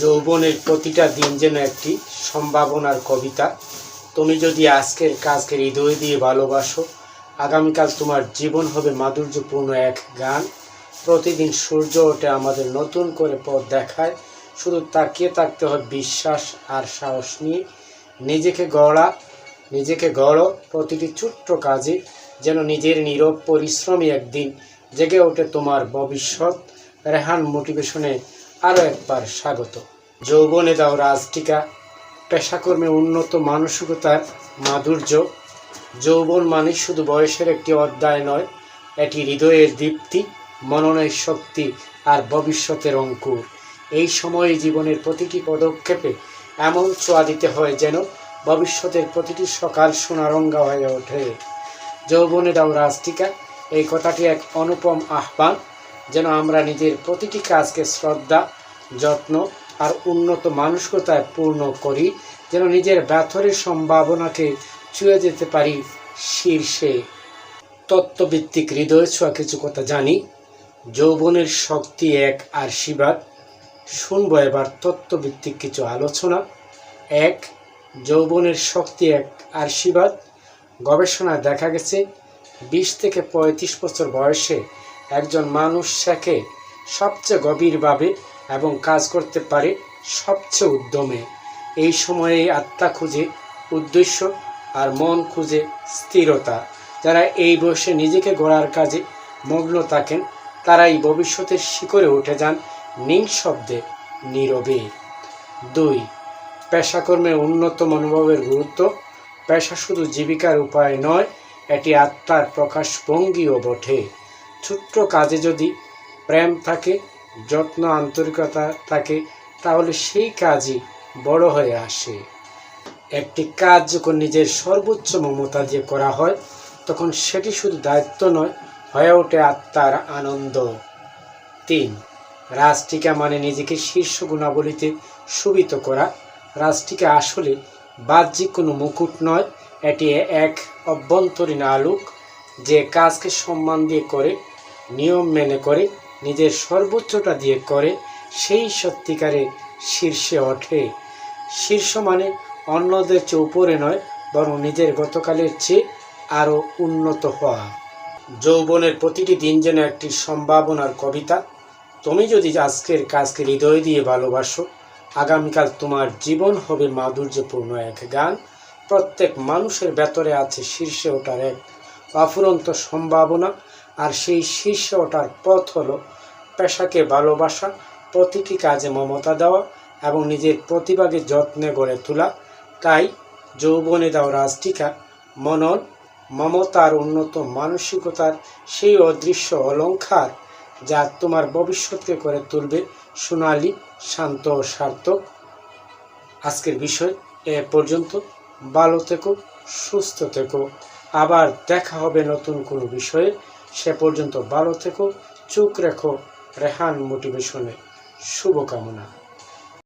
যৌবনের প্রতিটা দিন যেন একটি সম্ভাবনার কবিতা। তুমি যদি আজকের কাজকে হৃদয় দিয়ে ভালোবাসো, আগামীকাল তোমার জীবন হবে মাধুর্যপূর্ণ এক গান। প্রতিদিন সূর্য ওঠে আমাদের নতুন করে পথ দেখায়, শুধু তাকিয়ে থাকতে হয় বিশ্বাস আর সাহস নিয়ে। নিজেকে গড়ো প্রতিটি ছোট্ট কাজে, যেন নিজের নীরব পরিশ্রমী একদিন জেগে ওঠে তোমার ভবিষ্যৎ। রেহান মোটিভেশনে আরও একবার স্বাগত। যৌবনে দাও রাজটিকা, পেশাকর্মে উন্নত মানসিকতার মাধুর্য। যৌবন মানে শুধু বয়সের একটি অধ্যায় নয়, এটি হৃদয়ের দীপ্তি, মননের শক্তি আর ভবিষ্যতের অঙ্কুর। এই সময়ে জীবনের প্রতিটি পদক্ষেপে এমন ছোঁয়া দিতে হয় যেন ভবিষ্যতের প্রতিটি সকাল সোনারঙা হয়ে ওঠে। যৌবনে দাও রাজটিকা, এই কথাটি এক অনুপম আহ্বান, যেন আমরা নিজের প্রতিটি কাজকে শ্রদ্ধা, যত্ন আর উন্নত মানসিকতায় পূর্ণ করি, যেন নিজের ব্যথরের সম্ভাবনাকে ছুঁয়ে যেতে পারি শীর্ষে। তত্ত্বভিত্তিক হৃদয় ছোঁয়া কিছু কথা জানি। যৌবনের শক্তি এক আশীর্বাদ। শুনবো এবার তত্ত্বভিত্তিক কিছু আলোচনা। এক, যৌবনের শক্তি এক আশীর্বাদ। গবেষণায় দেখা গেছে 20 থেকে 35 বছর বয়সে একজন মানুষ শেখে সবচেয়ে গভীরভাবে এবং কাজ করতে পারে সবচেয়ে উদ্যমে। এই সময়ে আত্মা খুঁজে উদ্দেশ্য আর মন খুঁজে স্থিরতা। যারা এই বয়সে নিজেকে গড়ার কাজে মগ্ন থাকেন, তারাই ভবিষ্যতের শিখরে উঠে যান নিঃশব্দে, নীরবে। 2, পেশাকর্মে উন্নত মনোভাবের গুরুত্ব। পেশা শুধু জীবিকার উপায় নয়, এটি আত্মার প্রকাশভঙ্গিও বটে। ছোট্ট কাজে যদি প্রেম থাকে, যত্ন, আন্তরিকতা থাকে, তাহলে সেই কাজই বড় হয়ে আসে। একটি কাজ যখন নিজের সর্বোচ্চ মমতা দিয়ে করা হয়, তখন সেটি শুধু দায়িত্ব নয়, হয়ে ওঠে আত্মার আনন্দ। 3, রাজটিকা মানে নিজেকে শীর্ষ গুণাবলীতে শোভিত করা। রাজটিকা আসলে বাহ্যিক কোনো মুকুট নয়, এটি এক অভ্যন্তরীণ আলোক। যে কাজকে সম্মান দিয়ে করে, নিয়ম মেনে করে, নিজের সর্বোচ্চটা দিয়ে করে, সেই সত্যিকারে শীর্ষে ওঠে। শীর্ষ মানে অন্যদের চেয়ে উপরে নয়, বরং নিজের গতকালের চেয়ে আরও উন্নত হওয়া। যৌবনের প্রতিটি দিন যেন একটি সম্ভাবনার কবিতা। তুমি যদি আজকের কাজকে হৃদয় দিয়ে ভালোবাসো, আগামীকাল তোমার জীবন হবে মাধুর্যপূর্ণ এক গান। প্রত্যেক মানুষের ভেতরে আছে শীর্ষে ওঠার এক অফুরন্ত সম্ভাবনা, আর সেই শীর্ষে ওঠার পথ হলো পেশাকে ভালোবাসা, প্রতিটি কাজে মমতা দেওয়া এবং নিজের প্রতিভাকে যত্নে গড়ে তোলা। তাই যৌবনে দাও রাজটিকা, মনন, মমতার উন্নত মানসিকতার সেই অদৃশ্য অলংকার, যা তোমার ভবিষ্যৎকে করে তুলবে সোনালি, শান্ত ও সার্থক। আজকের বিষয় এ পর্যন্ত। ভালো থেকো, সুস্থ থেকো। আবার দেখা হবে নতুন কোনো বিষয়ে। সে পর্যন্ত ভালো থেকো, চোখ রেখো রেহান মোটিভেশনে। শুভকামনা।